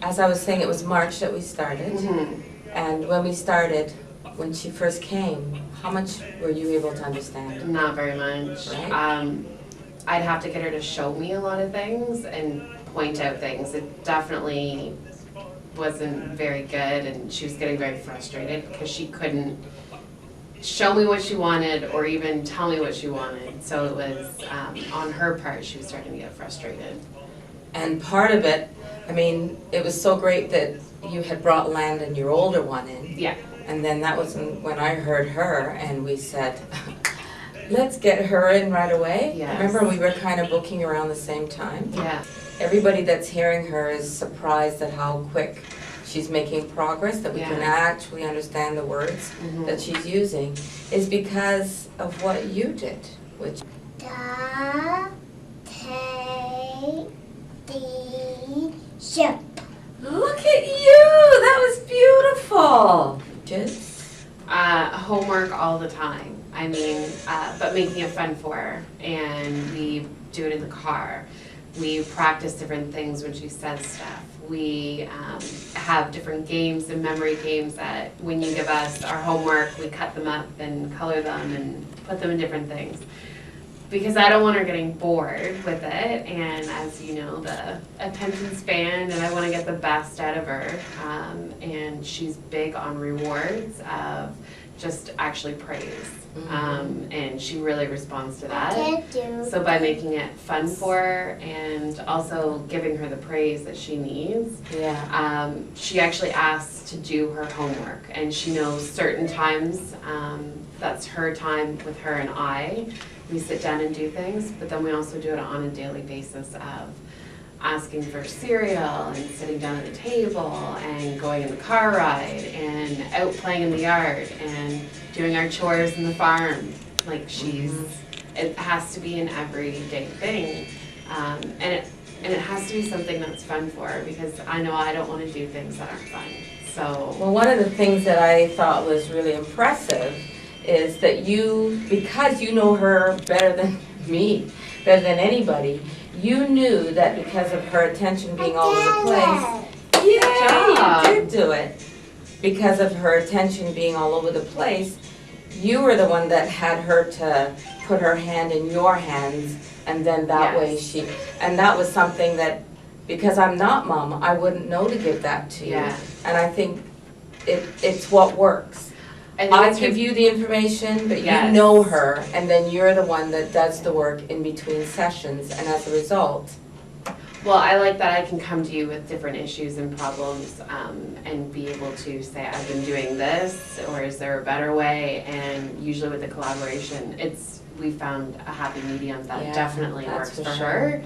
as I was saying, it was March that we started. And when we started, when she first came, how much were you able to understand? Not very much. Right. I'd have to get her to show me a lot of things and point out things. It definitely wasn't very good, and she was getting very frustrated because she couldn't show me what she wanted or even tell me what she wanted. So it was, on her part, she was starting to get frustrated. And part of it, I mean, it was so great that you had brought Landon, your older one, in. Yeah. And then that was when I heard her and we said, let's get her in right away. Yes. Remember, we were kind of booking around the same time. Yeah. Everybody that's hearing her is surprised at how quick she's making progress, that we can actually understand the words that she's using, is because of what you did, which The ship. look at you! That was beautiful! Just Homework all the time. I mean, but making it fun for her. And we do it in the car. We practice different things when she says stuff. We have different games and memory games that when you give us our homework, we cut them up and color them and put them in different things. Because I don't want her getting bored with it, and as you know, the attention span, and I want to get the best out of her. And she's big on rewards of just actually praise. And she really responds to that. So by making it fun for her and also giving her the praise that she needs, she actually asks to do her homework, and she knows certain times that's her time with her and I. We sit down and do things, but then we also do it on a daily basis of asking for cereal and sitting down at the table and going in the car ride and out playing in the yard and doing our chores in the farm. Like it has to be an everyday thing. And it has to be something that's fun for her, because I know I don't want to do things that aren't fun. So. well, one of the things that I thought was really impressive is that you, because you know her better than me, better than anybody, you knew that because of her attention being all over the place, you did do it. Because of her attention being all over the place, you were the one that had her to put her hand in your hands, and then that way and that was something that, because I'm not mom, I wouldn't know to give that to you. And I think it's what works. I give you the information, but you know her, and then you're the one that does the work in between sessions, and as a result. Well, I like that I can come to you with different issues and problems, and be able to say, I've been doing this, or is there a better way? And usually with the collaboration, we found a happy medium that definitely works for her.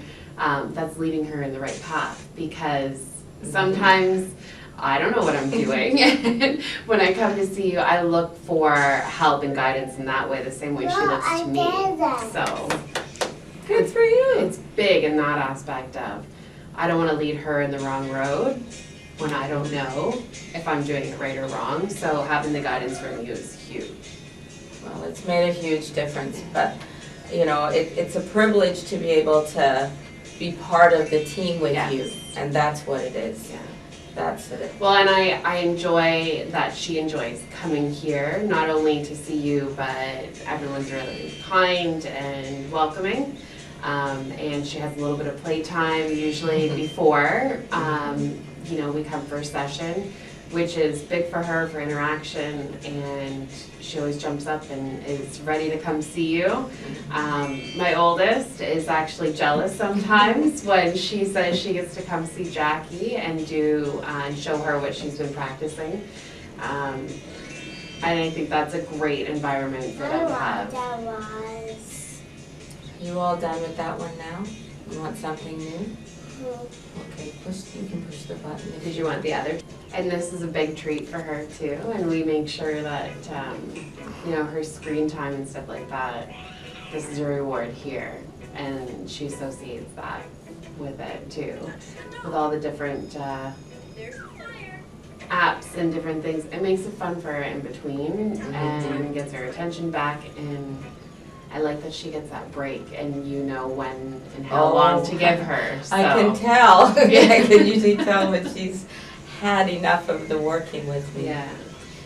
That's leading her in the right path, because sometimes I don't know what I'm doing. And when I come to see you, I look for help and guidance in that way, the same way she looks to me. So Good for you. It's big in that aspect of, I don't want to lead her in the wrong road when I don't know if I'm doing it right or wrong. So having the guidance from you is huge. Well, it's made a huge difference, but you know, it's a privilege to be able to be part of the team with you, and that's what it is. That's it. Well, and I enjoy that she enjoys coming here, not only to see you, but everyone's really kind and welcoming. And she has a little bit of playtime usually before, you know, we come for a session, which is big for her for interaction, and she always jumps up and is ready to come see you. My oldest is actually jealous sometimes when she says she gets to come see Jackie and and show her what she's been practicing. And I think that's a great environment for them to have. You all done with that one now? You want something new? Okay, you can push the button. Did you want the other? And this is a big treat for her too, and we make sure that, you know, her screen time and stuff like that, this is a reward here, and she associates that with it too, with all the different apps and different things. It makes it fun for her in between, and gets her attention back, and I like that she gets that break and you know when and how Oh. long to give her, so. I can tell. I can usually tell when she's had enough of the working with me. Yeah.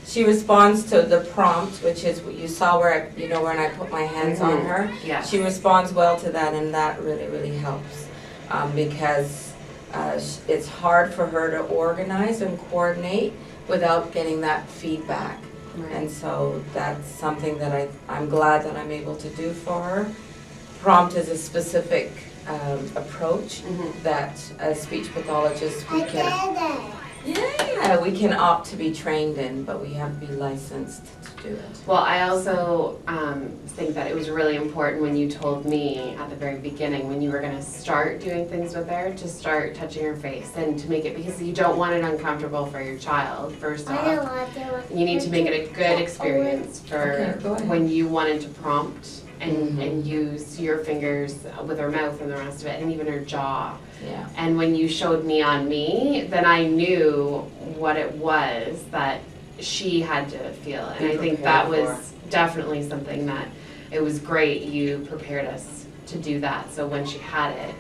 She responds to the prompt, which is what you saw where, when I put my hands on her. Yeah. She responds well to that, and that really, really helps. Because it's hard for her to organize and coordinate without getting that feedback. And so that's something that I'm glad that I'm able to do for her. Prompt is a specific approach that as speech pathologists we can opt to be trained in, but we have to be licensed to do it. Well, I also think that it was really important when you told me at the very beginning, when you were gonna start doing things with her, to start touching her face and to make it, because you don't want it uncomfortable for your child, first off. You need to make it a good experience for Okay, go ahead. when you wanted to prompt and use your fingers with her mouth and the rest of it, and even her jaw. Yeah. And when you showed me on me, then I knew what it was that she had to feel. And Be I think prepared that for. was definitely something that it was great you prepared us to do that. So when she had it,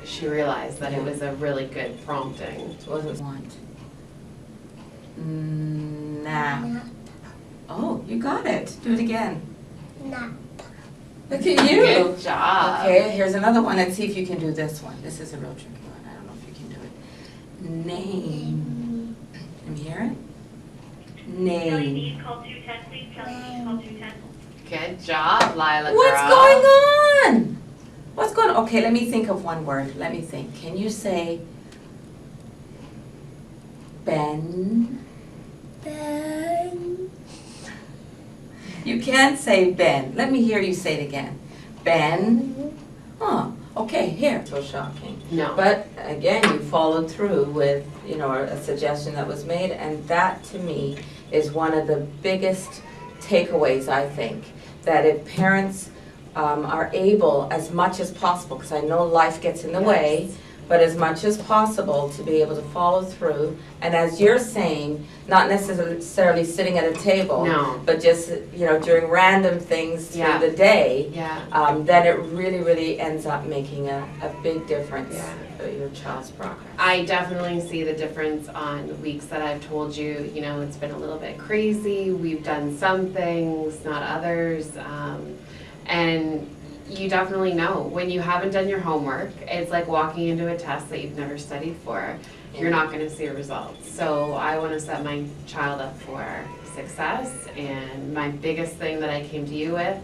she realized that it was a really good prompting. It wasn't want. Nah. Oh, you got it. Do it again. Nap. Look at you. Good job. Okay, here's another one. Let's see if you can do this one. This is a real tricky one. I don't know if you can do it. Name. Can you hear it? Kelly Name. Needs call 210, please. Kelly Needs call 210. Good job, Lila What's girl. going on? What's going on? Okay, let me think of one word. Let me think. Can you say Ben? Ben. You can't say Ben. Let me hear you say it again. Ben? Huh, okay, here. So shocking. No. But again, you followed through with, a suggestion that was made, and that to me is one of the biggest takeaways, I think, that if parents are able, as much as possible, because I know life gets in the way, but as much as possible to be able to follow through, and as you're saying, not necessarily sitting at a table, No. but just, doing random things through Yeah. the day, Yeah. then it really, really ends up making a big difference Yeah. for your child's progress. I definitely see the difference on weeks that I've told you, it's been a little bit crazy. We've done some things, not others. And you definitely know when you haven't done your homework, it's like walking into a test that you've never studied for. You're not going to see a result. So I want to set my child up for success. And my biggest thing that I came to you with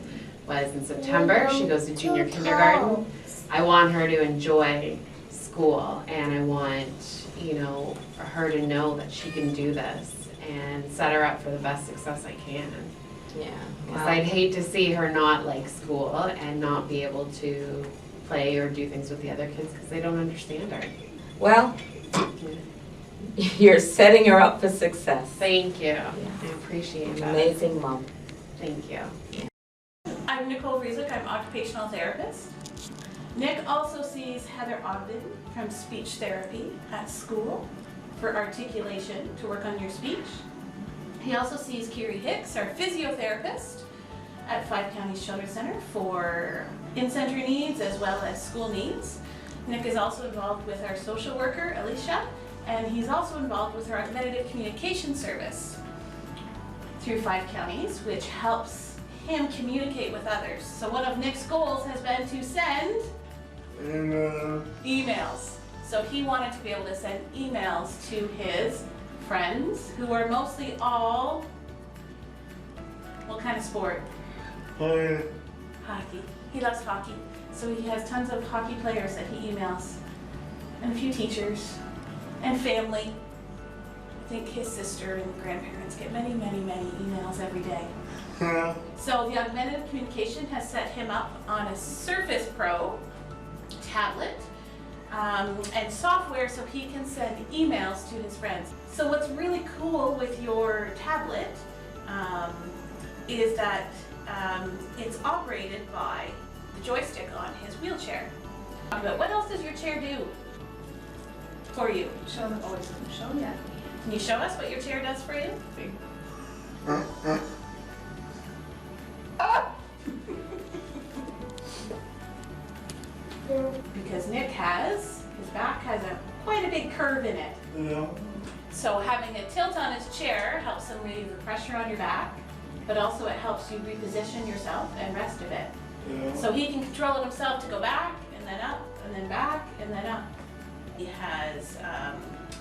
was in September. She goes to junior kindergarten. I want her to enjoy school, and I want, her to know that she can do this and set her up for the best success I can. Yeah. Because I'd hate to see her not like school and not be able to play or do things with the other kids because they don't understand her. Well, you're setting her up for success. Thank you. I appreciate that. Amazing mom. Thank you. I'm Nicole Rieslick, I'm occupational therapist. Nick also sees Heather Ogden from speech therapy at school for articulation to work on your speech. He also sees Kiri Hicks, our physiotherapist at Five Counties Children's Center for in-center needs as well as school needs. Nick is also involved with our social worker, Alicia, and he's also involved with our augmentative communication service through Five Counties, which helps him communicate with others. So one of Nick's goals has been to send emails. So he wanted to be able to send emails to his friends who are mostly all, what kind of sport? Hockey. He loves hockey. So he has tons of hockey players that he emails. And a few teachers and family. I think his sister and grandparents get many, many, many emails every day. So the augmentative communication has set him up on a Surface Pro tablet and software so he can send emails to his friends. So what's really cool with your tablet is that it's operated by the joystick on his wheelchair. But what else does your chair do for you? Show them. Oh, it doesn't show yet. Can you show us what your chair does for you? has, his back has quite a big curve in it. Yeah. So having a tilt on his chair helps him relieve the pressure on your back, but also it helps you reposition yourself and rest a bit. Yeah. So he can control it himself to go back and then up and then back and then up. He has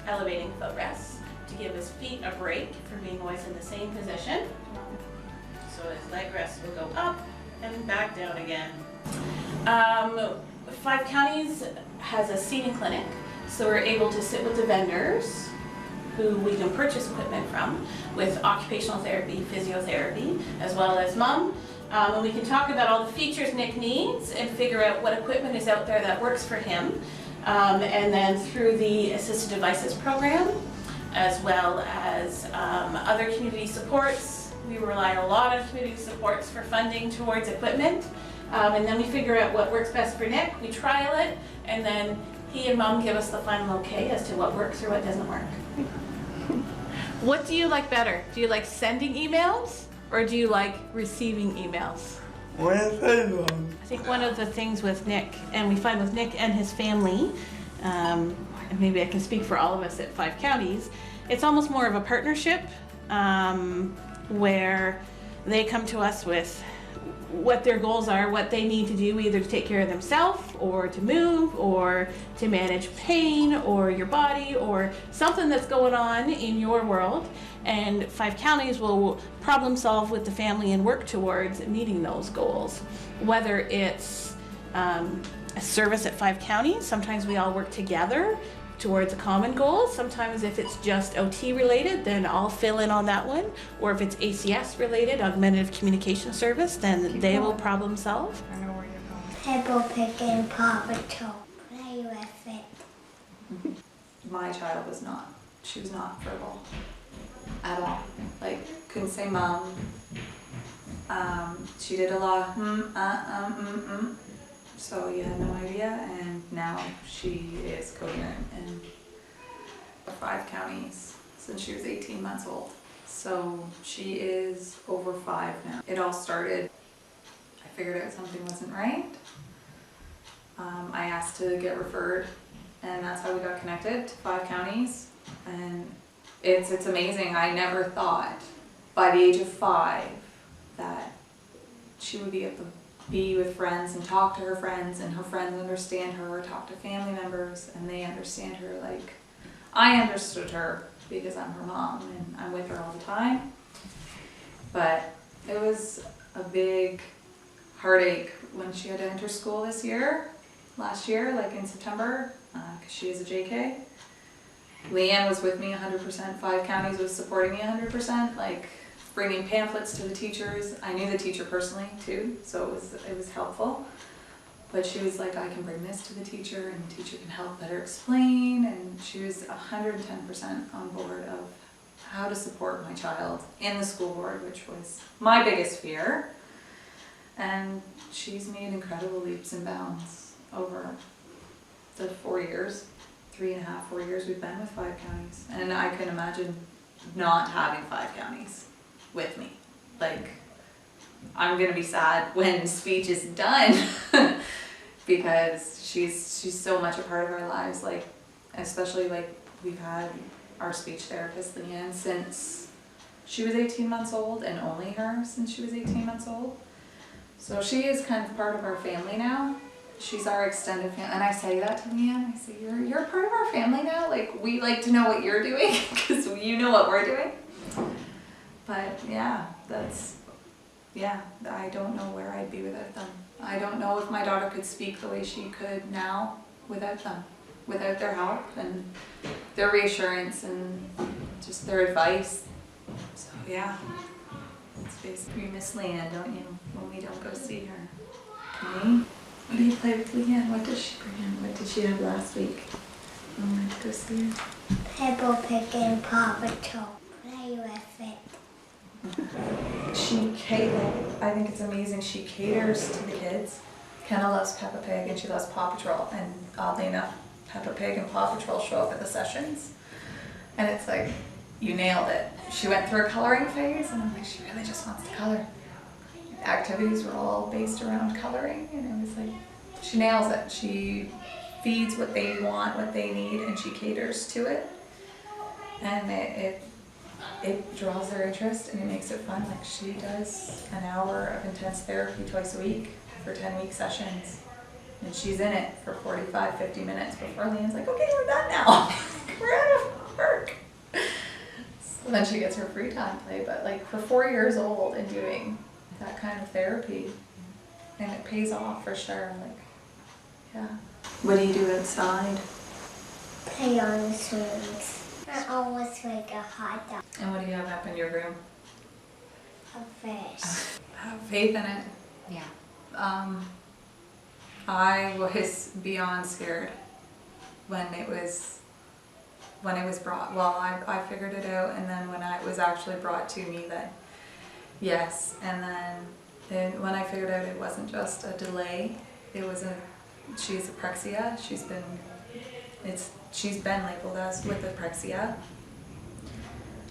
elevating footrests to give his feet a break from being always in the same position. So his leg rests will go up and back down again. 5 Counties has a seating clinic, so we're able to sit with the vendors who we can purchase equipment from with occupational therapy, physiotherapy, as well as mom. And we can talk about all the features Nick needs and figure out what equipment is out there that works for him. And then through the Assisted Devices program, as well as other community supports, we rely a lot on community supports for funding towards equipment. And then we figure out what works best for Nick, we trial it, and then he and mom give us the final okay as to what works or what doesn't work. What do you like better? Do you like sending emails or do you like receiving emails? What is it? I think one of the things with Nick, and we find with Nick and his family, and maybe I can speak for all of us at 5 Counties, it's almost more of a partnership where they come to us with what their goals are, what they need to do either to take care of themselves or to move or to manage pain or your body or something that's going on in your world. And 5 Counties will problem solve with the family and work towards meeting those goals. Whether it's a service at 5 Counties, sometimes we all work together towards a common goal. Sometimes if it's just OT related, then I'll fill in on that one. Or if it's ACS related, augmentative communication service, then they will problem solve. I know where you're going. Pebble Pig and Paw Patrol. Play with it. My child was not. She was not verbal at all. Like, couldn't say mom. She did a lot of So you had no idea, and now she is coherent in 5 counties since she was 18 months old. So she is over 5 now. It all started, I figured out something wasn't right. I asked to get referred, and that's how we got connected to 5 counties. And it's amazing. I never thought by the age of 5 that she would be able to be with friends and talk to her friends, and her friends understand her, or talk to family members and they understand her like I understood her, because I'm her mom and I'm with her all the time. But it was a big heartache when she had to enter school last year, like in September, because she is a JK. Leanne was with me 100%, 5 Counties was supporting me 100%, like bringing pamphlets to the teachers. I knew the teacher personally too, so it was helpful. But she was like, I can bring this to the teacher and the teacher can help better explain. And she was 110% on board of how to support my child in the school board, which was my biggest fear. And she's made incredible leaps and bounds over the 4 years, 3.5, 4 years we've been with 5 Counties. And I can imagine not having 5 Counties with me. Like, I'm gonna be sad when speech is done because she's so much a part of our lives. Like, especially like we've had our speech therapist Leanne since she was 18 months old, and only her since she was 18 months old. So she is kind of part of our family now. She's our extended family, and I say that to Leanne. I say, you're part of our family now. Like, we like to know what you're doing because you know what we're doing. But yeah, I don't know where I'd be without them. I don't know if my daughter could speak the way she could now without them, without their help and their reassurance and just their advice. So yeah, it's basically, you miss Leanne, don't you, when we don't go see her? Me? What do you play with Leanne? What does she bring in? What did she have last week? I went to go see her. Pebble Pig and Paw Patrol. Play with it. I think it's amazing. She caters to the kids. Kenna loves Peppa Pig and she loves Paw Patrol, and oddly enough, Peppa Pig and Paw Patrol show up at the sessions. And it's like, you nailed it. She went through a coloring phase, and I'm like, she really just wants to color. The activities were all based around coloring, and it was like, she nails it. She feeds what they want, what they need, and she caters to it. And it draws their interest and it makes it fun. Like she does an hour of intense therapy twice a week for 10-week sessions. And she's in it for 45, 50 minutes before Leanne's like, okay, we're done now. We're out of work. So then she gets her free time play. But like for 4 years old and doing that kind of therapy, and it pays off for sure. Like, yeah. What do you do outside? Play on the swings. I always make a hot dog. And what do you have up in your room? A fish. Have faith in it. Yeah. I was beyond scared when it was brought. Well, I figured it out, and then when it was actually brought to me that yes, and then when I figured out it wasn't just a delay, it was she's apraxia. She's been labeled as with apraxia.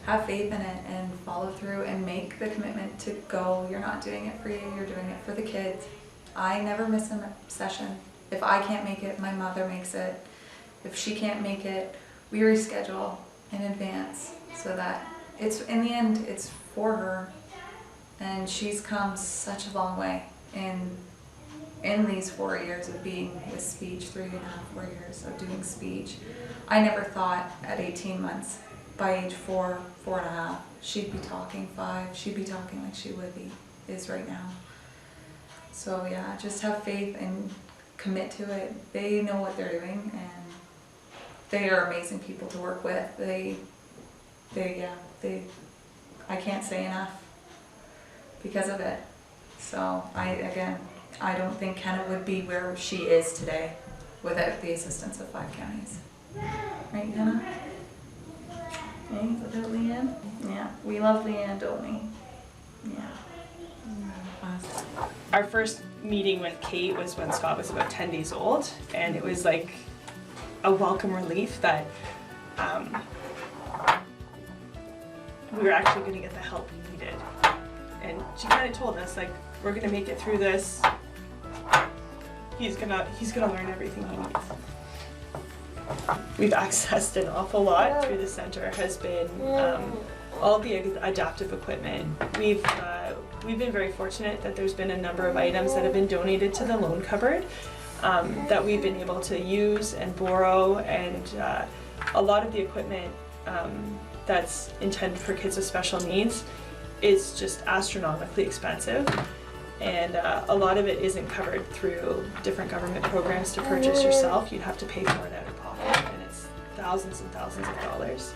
Have faith in it and follow through and make the commitment to go. You're not doing it for you, you're doing it for the kids. I never miss a session. If I can't make it, my mother makes it. If she can't make it, we reschedule in advance so that it's, in the end, it's for her. And she's come such a long way in these 4 years of being with speech, 3.5, 4 years of doing speech. I never thought at 18 months, by age 4, 4.5, she'd be talking 5, she'd be talking like she is right now. So yeah, just have faith and commit to it. They know what they're doing and they are amazing people to work with. I can't say enough because of it. So I don't think Kenna would be where she is today without the assistance of 5 counties. Right, Kenna? Okay, without Leanne? Yeah, we love Leanne, don't we? Yeah. Our first meeting with Kate was when Scott was about 10 days old, and it was like a welcome relief that we were actually going to get the help we needed. And she kind of told us, like, we're going to make it through this. He's gonna learn everything he needs. We've accessed an awful lot through the center. Has been all the adaptive equipment. We've been very fortunate that there's been a number of items that have been donated to the loan cupboard that we've been able to use and borrow, and a lot of the equipment that's intended for kids with special needs is just astronomically expensive, and a lot of it isn't covered through different government programs to purchase yourself. You'd have to pay for it out of pocket, and it's thousands and thousands of dollars.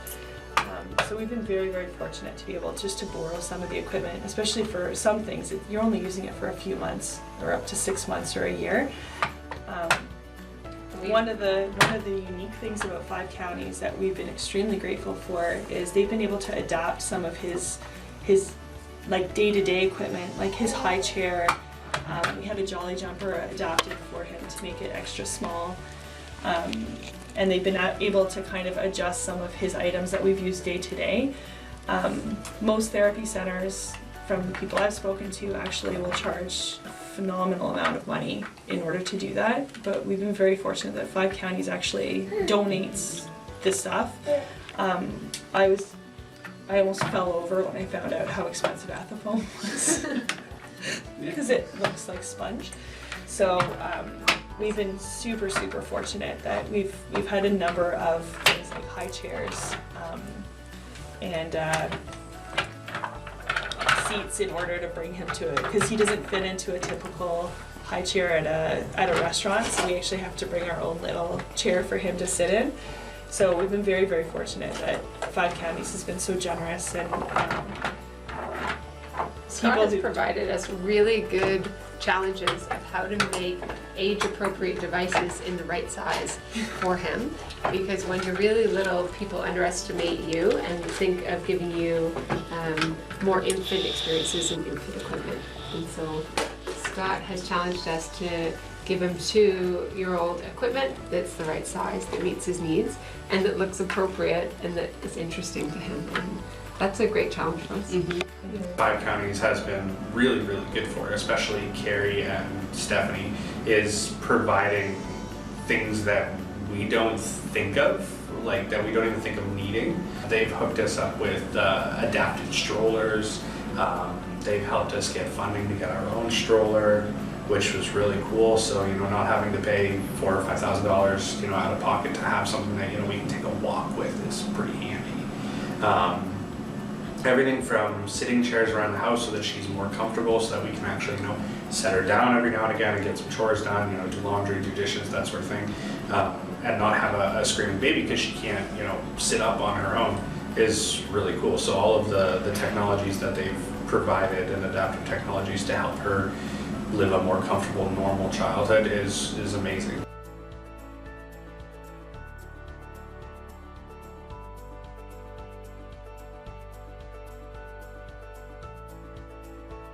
So we've been very, very fortunate to be able just to borrow some of the equipment, especially for some things. You're only using it for a few months, or up to 6 months or a year. One of the unique things about 5 counties that we've been extremely grateful for is they've been able to adapt some of his like day-to-day equipment, like his high chair. We have a Jolly Jumper adapted for him to make it extra small. And they've been able to kind of adjust some of his items that we've used day to day. Most therapy centers, from the people I've spoken to, actually will charge a phenomenal amount of money in order to do that. But we've been very fortunate that 5 counties actually donates this stuff. I almost fell over when I found out how expensive Athafoam was because it looks like sponge. So we've been super, super fortunate that we've had a number of things like high chairs and seats in order to bring him to it, because he doesn't fit into a typical high chair at a restaurant, so we actually have to bring our own little chair for him to sit in. So we've been very, very fortunate that 5 counties has been so generous, and Scott has provided us really good challenges of how to make age-appropriate devices in the right size for him. Because when you're really little, people underestimate you and think of giving you more infant experiences and infant equipment. And so Scott has challenged us to give him 2-year-old equipment that's the right size, that meets his needs, and that looks appropriate and that is interesting to him. And that's a great challenge for us. Mm-hmm. 5 counties has been really, really good for, especially Carrie and Stephanie, is providing things that we don't think of, like that we don't even think of needing. They've hooked us up with adapted strollers. They've helped us get funding to get our own stroller, which was really cool. So, you know, not having to pay $4,000 or $5,000, you know, out of pocket to have something that, you know, we can take a walk with is pretty handy. Everything from sitting chairs around the house so that she's more comfortable, so that we can actually, you know, set her down every now and again and get some chores done, you know, do laundry, do dishes, that sort of thing, and not have a screaming baby because she can't, you know, sit up on her own is really cool. So all of the technologies that they've provided and adaptive technologies to help her live a more comfortable, normal childhood is amazing.